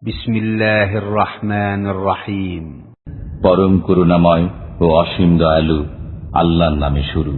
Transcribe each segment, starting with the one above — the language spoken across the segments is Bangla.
বিসমিল্লাহির রহমানির রহিম। পরম করুণাময় ও অসীম দয়ালু আল্লাহর নামে শুরু।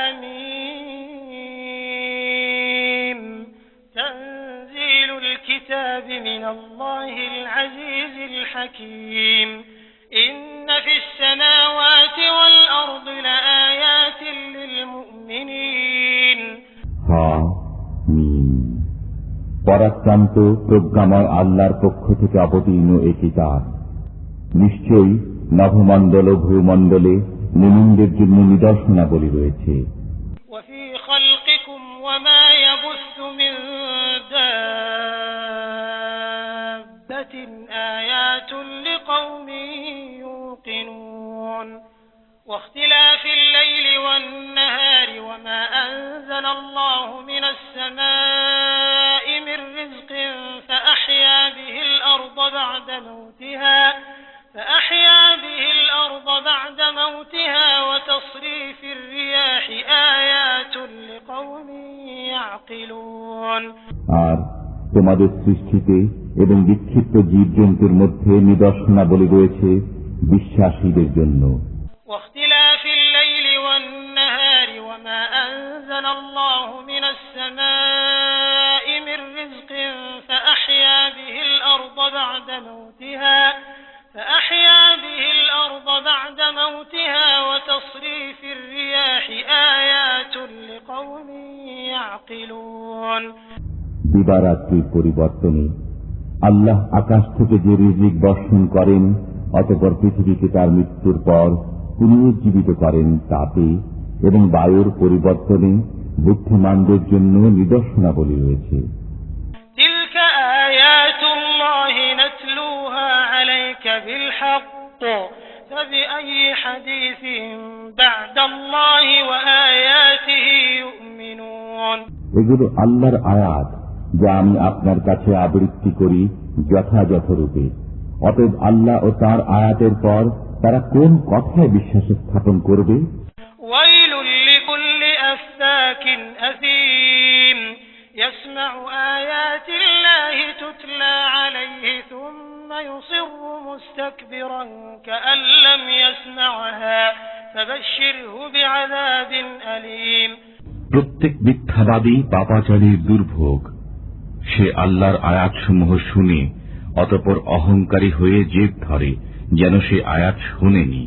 আমিন। তানজিলুল কিতাবি মিনাল্লাহিল আজিজিল হাকীম। ইন্না ফিস সামাওয়াতি ওয়াল আরদি লাআয়াতিন লিল মুমিনিন। পরাক্রান্ত প্রজ্ঞাময় আল্লাহর পক্ষ থেকে অবতীর্ণ এই কিতাব নিশ্চয়ই নভমণ্ডল ও ভূমণ্ডলে মুমিনদের জন্য নিদর্শনাবলী রয়েছে। وفي خلقكم وما يبث من دابة آيات لقوم يوقنون واختلاف الليل والنهار وما أنزل الله من السماء من رزق فأحيا به الأرض بعد موتها وتصريف الرياح آيات لقوم يعقلون। আর তোমাদের সৃষ্টিতে এবং বিক্ষিপ্ত জীবজন্তুর মধ্যে নিদর্শনাবলী রয়েছে বিশ্বাসীদের জন্য। واختلاف الليل والنهار وما أنزل الله من السماء من رزق فأحيا به الأرض بعد موتها وتصريف الرياح آيات لقوم يعقلون। দিবারাত্রির পরিবর্তনে আল্লাহ আকাশ থেকে যে রিজিক বর্ষণ করেন অতঃপর পৃথিবীকে তার মৃত্যুর পর পুনরুজ্জীবিত করেন তাতে এবং বায়ুর পরিবর্তনে বুদ্ধিমানদের জন্য নিদর্শনাবলী রয়েছে। تلك آيات الله نتلوها عليك بالحق فبأي حديث بعد الله وآياته يؤمنون। এগুলো আল্লাহর আয়াত যা আমি আপনার কাছে আবৃত্তি করি যথাযথ রূপে। অতএব আল্লাহ ও তার আয়াতের পর তারা কোন কথায় বিশ্বাস স্থাপন করবে? ويل لكل أفاك أثيم يسمع آيات الله تتلى عليه ثم يصر مستكبرا كأن لم يسمعها فبشره بعذاب أليم। প্রত্যেক মিথ্যাবাদী পাপাচারীর দুর্ভোগ। সে আল্লাহর আয়াতসমূহ শুনে অতঃপর অহংকারী হয়ে জেদ ধরে যেন সে আয়াত শোনেনি।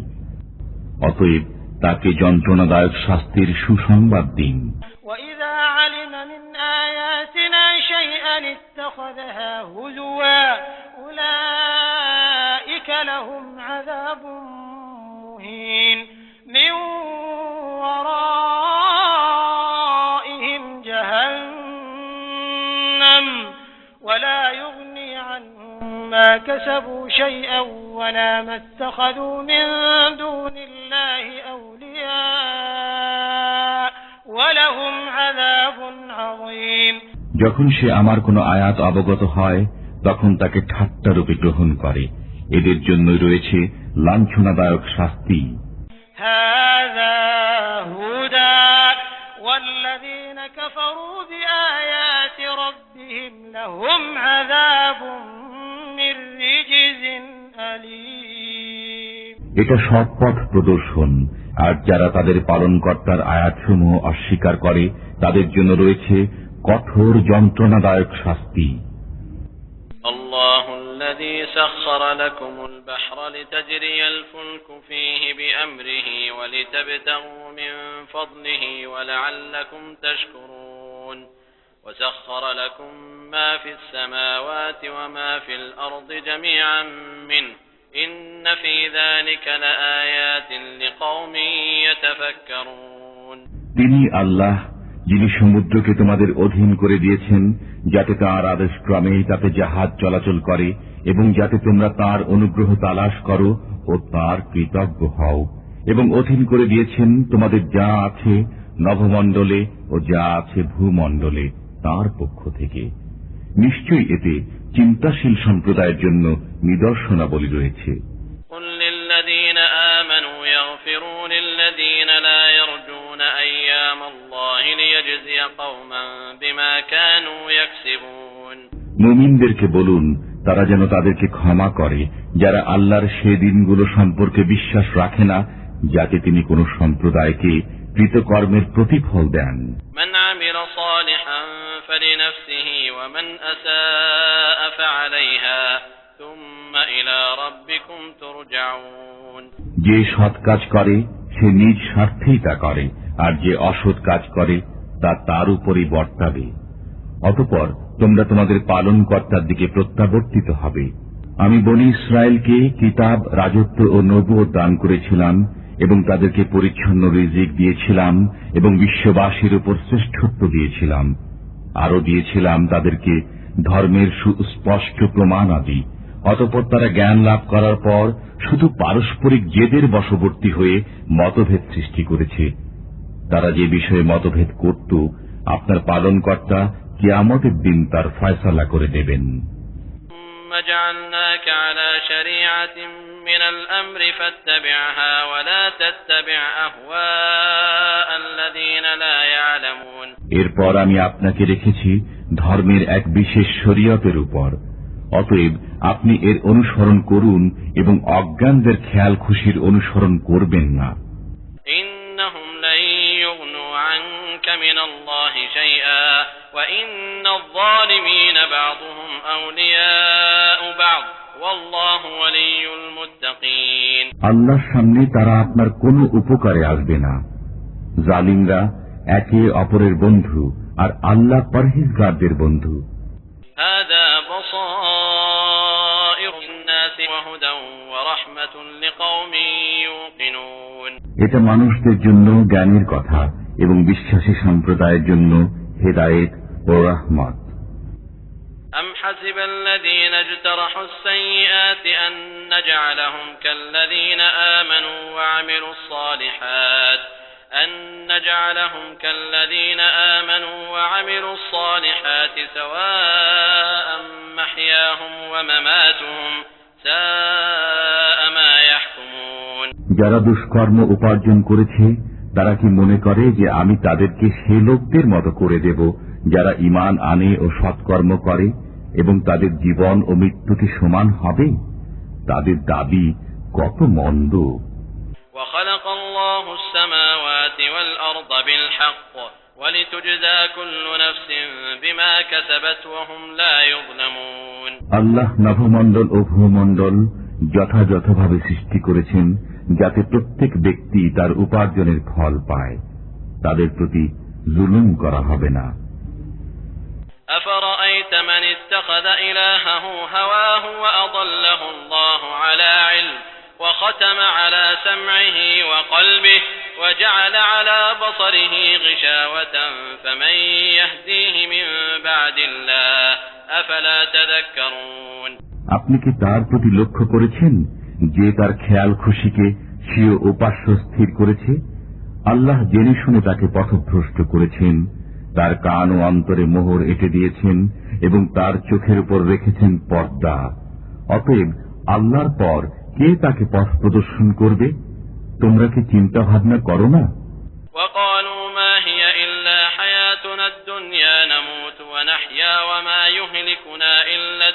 অতএব তাকে যন্ত্রণাদায়ক শাস্তির সুসংবাদ দিন। وإذا علم من آياتنا شيئا اتخذها هزوا أولئك لهم عذاب مهين من ورائهم جهنم ولا يغني عنهم ما كسبوا شيئا ولا ما اتخذوا من دون الله أولياء ولهم عذاب عظيم। যখন সে আমার কোন আয়াত অবগত হয় তখন তাকে ঠাট্টারূপে গ্রহণ করে। এদের জন্য রয়েছে লাঞ্ছনাদায়ক শাস্তি। هذا هدى والذين كفروا بآيات ربهم لهم عذاب من رجز أليم। এটা সৎপথ প্রদর্শন, আর যারা তাদের পালনকর্তার আয়াতসমূহ অস্বীকার করে তাদের জন্য রয়েছে কঠোর যন্ত্রণাদায়ক শাস্তি। الله الذي سخر لكم البحر لتجري الفلك فيه بأمره ولتبتغوا من فضله ولعلكم تشكرون وسخر لكم ما في السماوات وما في الأرض جميعا منه إن في ذلك لآيات لقوم يتفكرون। তিনি আল্লাহ যিনি সমুদ্রকে তোমাদের অধীন করে দিয়েছেন যাতে তাঁর আদেশক্রমে তাতে জাহাজ চলাচল করে এবং যাতে তোমরা তাঁর অনুগ্রহ তালাশ করো ও তাঁর কৃতজ্ঞ হও, এবং অধীন করে দিয়েছেন তোমাদের যা আছে নভমণ্ডলে ও যা আছে ভূমণ্ডলে তাঁর পক্ষ থেকে। নিশ্চয়ই এতে চিন্তাশীল সম্প্রদায়ের জন্য নিদর্শনাবলী রয়েছে। মুমিনদেরকে বলুন তারা যেন তাদেরকে ক্ষমা করে যারা আল্লাহর সে দিনগুলো সম্পর্কে বিশ্বাস রাখে না, যাতে তিনি কোন সম্প্রদায়কে কৃতকর্মের প্রতিফল দেন। মান আমিলা সালিহান ফালিনাফসিহি ওয়া মান আসাআ ফাআলাইহা থুম্মা ইলা রাব্বিকুম তুরজাউন। যে সৎ কাজ করে সে নিজ স্বার্থেই তা করে, আর যে অসৎ কাজ করে তা তার উপরই বর্তাবে। অতঃপর তোমরা তোমাদের পালনকর্তার দিকে প্রত্যাবর্তিত হবে। আমি বনী ইসরায়েলকে কিতাব, রাজত্ব ও নবুয়ত দান করেছিলাম এবং তাদেরকে পরিচ্ছন্ন রিজিক দিয়েছিলাম এবং বিশ্ববাসীর উপর শ্রেষ্ঠত্ব দিয়েছিলাম। আরো দিয়েছিলাম তাদেরকে ধর্মের সুস্পষ্ট প্রমাণ আদি। অতঃপর তারা জ্ঞান লাভ করার পর শুধু পারস্পরিক জেদের বশবর্তী হয়ে মতভেদ সৃষ্টি করেছে। তারা যে বিষয়ে মতভেদ করত, আপনার পালনকর্তা কিয়ামতের দিন তার ফয়সালা করে দেবেন। এরপর আমি আপনাকে রেখেছি ধর্মের এক বিশেষ শরীয়তের উপর, অতএব আপনি এর অনুসরণ করুন এবং অজ্ঞানদের খেয়াল খুশির অনুসরণ করবেন না। আল্লাহর সামনে তারা আপনার কোনো উপকারে আসবে না। জালিমরা একে অপরের বন্ধু, আর আল্লাহ পরহেজগারদের বন্ধু। এটা মানুষদের জন্য জ্ঞানের কথা এবং বিশ্বাসী সম্প্রদায়ের জন্য হেদায়েত ও রহমত। أم حسب الذين اجترحوا السيئات أن نجعلهم كالذين آمنوا وعملوا الصالحات سواء محياهم ومماتهم ساء ما يحكمون। যারা দুষ্কর্ম উপার্জন করেছে তারা কি মনে করে যে আমি তাদেরকে সে লোকদের মতো করে দেব যারা ঈমান আনে ও সৎকর্ম করে, এবং তাদের জীবন ও মৃত্যু কি সমান হবে? তাদের দাবি কত মন্দ। وخلق الله السماوات والأرض بالحق ولتجزى كل نفس بما كسبت وهم لا يظلمون। আল্লাহ নভমণ্ডল ও ভূমণ্ডল যথাযথভাবে সৃষ্টি করেছেন যাতে প্রত্যেক ব্যক্তি তার উপার্জনের ফল পায়, তাদের প্রতি জুলুম করা হবে না। أفرأيت من اتخذ إلهه هواه وأضله الله على علم وختم على سمعه وقلبه وجعل على بصره غشاوة فمن يهديه من بعد الله أفلا تذكرون। আপনি কি তার প্রতি লক্ষ্য করেছেন যে তার খেয়াল খুশিকে স্বীয় উপাস্য স্থির করেছে? আল্লাহ জেনে শুনে তাকে পথভ্রষ্ট করেছেন, তার কান ও অন্তরে মোহর এঁটে দিয়েছেন এবং তার চোখের উপর রেখেছেন পর্দা। অতএব আল্লাহর পর কে তাকে পথ প্রদর্শন করবে? তোমরা কি চিন্তা ভাবনা করো না? وقالوا ما هي إلا حياتنا الدنيا نموت ونحيا وما يهلكنا إلا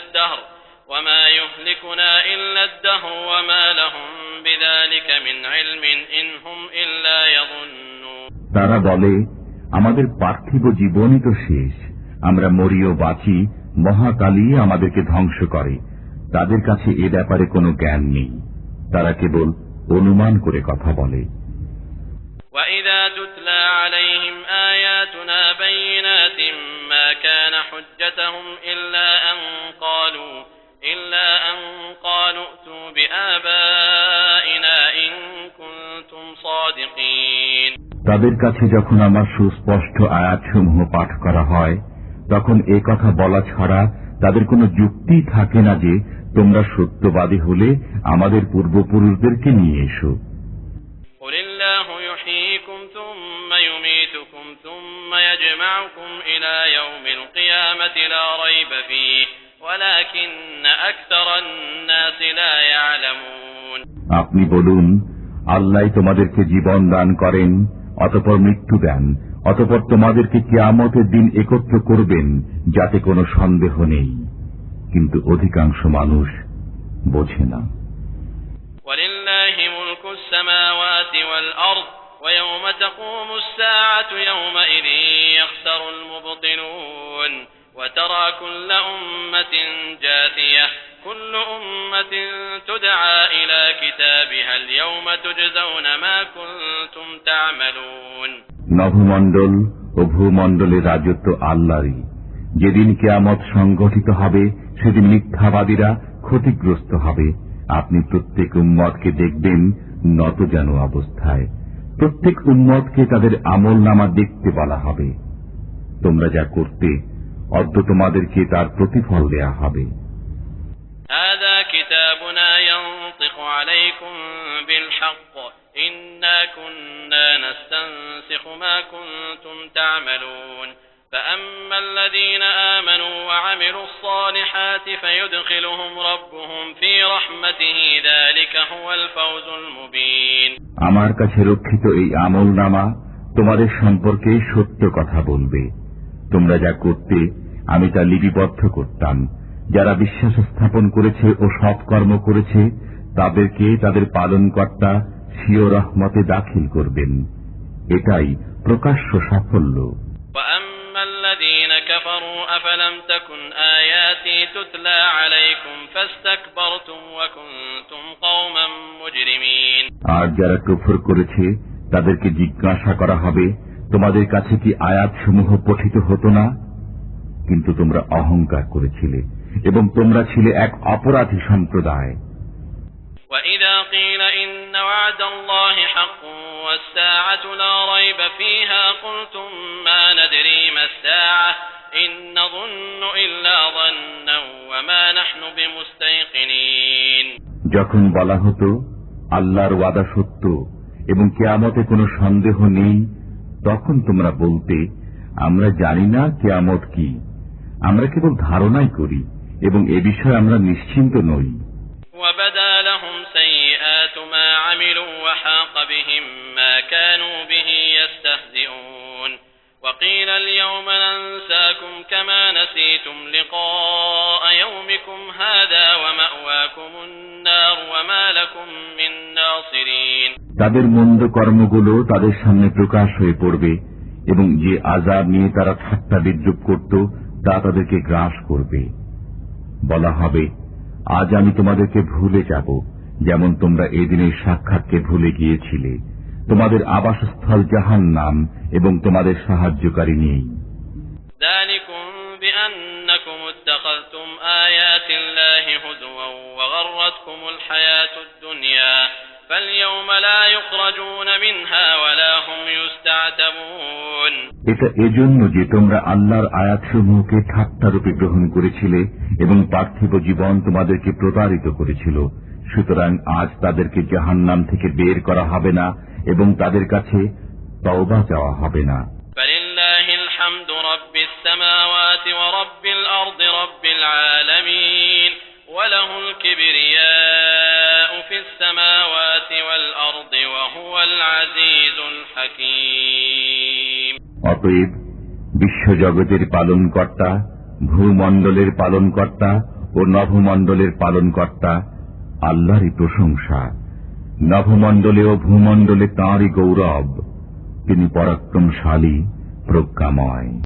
الدهر وما لهم بذلك من علم إن هم إلا يظنون। তারা বলে, আমাদের পার্থিব জীবনই তো শেষ, আমরা মরি ও বাঁচি, মহাকালী আমাদেরকে ধ্বংস করে। তাদের কাছে এ ব্যাপারে কোনো জ্ঞান নেই, তারা কেবল অনুমান করে কথা বলে। وَإِذَا تُتْلَى عَلَيْهِمْ آيَاتُنَا بَيِّنَاتٍ مَا كَانَ حُجَّتُهُمْ إِلَّا أَن قَالُوا ائْتُوا بِآبَائِنَا إِن كُنتُمْ صَادِقِينَ। তাদের কাছে যখন আমার সুস্পষ্ট আয়াতসমূহ পাঠ করা হয়, তখন এ কথা বলা ছাড়া তাদের কোনো যুক্তি থাকে না যে তোমরা সত্যবাদী হলে আমাদের পূর্বপুরুষদেরকে নিয়ে এসো। قُلِ اللَّهُ يُحْيِيكُمْ ثُمَّ يُمِيتُكُمْ ثُمَّ يَجْمَعُكُمْ إِلَى يَوْمِ الْقِيَامَةِ لَا رَيْبَ فِيهِ وَلَكِنَّ أَكْثَرَ النَّاسِ لَا يَعْلَمُونَ। আপনি বলুন, আল্লাহ তোমাদেরকে জীবন দান করেন, অতঃপর মৃত্যু দেন, অতঃপর তোমাদেরকে কিয়ামতের দিন একত্র করবেন, যাতে কোনো সন্দেহ নেই। কিন্তু অধিকাংশ মানুষ বোঝে না। وَلِلَّهِ مُلْكُ السَّمَاوَاتِ وَالْأَرْضِ وَيَوْمَ تَقُومُ السَّاعَةُ يَوْمَئِذٍ يَخْسَرُ الْمُبْطِلُونَ وَتَرَى كُلَّ أُمَّةٍ جَاثِيَةً كُلُّ أُمَّةٍ تُدْعَى إِلَى كِتَابِهَا الْيَوْمَ تُجْزَوْنَ مَا كُنتُمْ تَعْمَلُونَ। নভমণ্ডল ও ভূমণ্ডলের রাজত্ব আল্লাহরই। যেদিন কিয়ামত সংগঠিত হবে সেদিন মিথ্যাবাদীরা ক্ষতিগ্রস্ত হবে। আপনি প্রত্যেক উম্মতকে দেখবেন নতজান অবস্থায়। প্রত্যেক উম্মতকে তাদের আমলনামা দেখতে বলা হবে। তোমরা যা করতে অদ্য তোমাদেরকে তার প্রতিফল দেয়া হবে। هذا كتابنا ينطق عليكم بالحق إنا كنا نستنسخ ما كنتم تعملون فأما الذين آمنوا وعملوا الصالحات فيدخلهم ربهم في رحمته ذلك هو الفوز المبين। আমার কাছে রক্ষিত এই আমলনামা তোমাদের সম্পর্কে সত্য কথা বলবে। তোমরা যা করতে আমি তা লিপিবদ্ধ করতাম। যারা বিশ্বাস স্থাপন করেছে ও সৎকর্ম করেছে তাদেরকে তাদের পালনকর্তা স্বীয় রহমতে দাখিল করবেন। এটাই প্রকাশ্য সাফল্য। وَأَمَّا الَّذِينَ كَفَرُوا أَفَلَمْ تَكُنْ آيَاتِي تُتْلَى عَلَيْكُمْ فَاسْتَكْبَرْتُمْ وَكُنْتُمْ قَوْمًا مُجْرِمِينَ। আর যারা কুফর করেছে তাদেরকে জিজ্ঞাসা করা হবে, তোমাদের কাছে কি আয়াতসমূহ পঠিত হতো না? কিন্তু তোমরা অহংকার করেছিলে এবং তোমরা ছিলে এক অপরাধী সম্প্রদায়। وَإِذَا قِيلَ إِنَّ وَعْدَ اللَّهِ حَقٌّ وَالسَّاعَةُ لَا رَيْبَ فِيهَا قُلْتُم مَّا نَدْرِي مَا السَّاعَةُ إِن نَّظُنُّ إِلَّا ظَنًّا وَمَا نَحْنُ بِمُسْتَيْقِنِينَ। যখন বলা হতো আল্লাহর ওয়াদা সত্য এবং কিয়ামতে কোনো সন্দেহ নেই, তখন তোমরা বলতে, আমরা জানি না কিয়ামত কি, আমরা কেবল ধারণাই করি এবং এ বিষয়ে আমরা নিশ্চিন্ত নই। وَبَدَا لَهُمْ سَيِّئَاتُ مَا عَمِلُوا وَحَاقَ بِهِم مَّا كَانُوا بِهِ يَسْتَهْزِئُونَ وَقِيلَ الْيَوْمَ نَنسَاكُمْ كَمَا نَسِيتُمْ لِقَاءَ يَوْمِكُمْ هَٰذَا وَمَأْوَاكُمُ النَّارُ وَمَا لَكُم مِّن نَّاصِرِينَ। তাদের মন্দ কর্মগুলো তাদের সামনে প্রকাশ হয়ে পড়বে এবং যে আযাব নিয়ে তারা ঠাট্টা বিদ্রূপ করত তা তাদেরকে গ্রাস করবে। বলা হবে, আজ আমি তোমাদেরকে ভুলে যাব, যেমন তোমরা এদিনের সাক্ষাৎকে ভুলে গিয়েছিলে। তোমাদের আবাসস্থল জাহান্নাম এবং তোমাদের সাহায্যকারী নেই। ذَلِكُمْ بِأَنَّكُمُ اتَّخَذْتُمْ آيَاتِ اللَّهِ هُزُوًا وَغَرَّتْكُمُ الْحَيَاةُ الدُّنْيَا فَالْيَوْمَ لَا يُخْرَجُونَ مِنْهَا وَلَا هُمْ يُسْتَعْتَبُونَ। এটা এজন্য যে তোমরা আল্লাহর আয়াতসমূহকে ঠাট্টারূপে গ্রহণ করেছিলে এবং পার্থিব জীবন তোমাদেরকে প্রতারিত করেছিল। সুতরাং আজ তাদেরকে জাহান্নাম থেকে বের করা হবে না এবং তাদের কাছে তওবা চাওয়া হবে না। فَلِلَّهِ الْحَمْدُ رَبِّ السَّمَاوَاتِ وَرَبِّ الْأَرْضِ رَبِّ الْعَالَمِينَ وَلَهُ الْكِبْرِيَاءُ فِي السَّمَاوَاتِ وَالْأَرْضِ وَهُوَ الْعَزِيزُ الْحَكِيمُ। অতএব বিশ্বজগতের পালনকর্তা, ভূমণ্ডলের পালনকর্তা ও নভমণ্ডলের পালনকর্তা আল্লাহরই প্রশংসা। নভমণ্ডলে ও ভূমণ্ডলে তাঁরই গৌরব। তিনি পরাক্রমশালী, প্রজ্ঞাময়।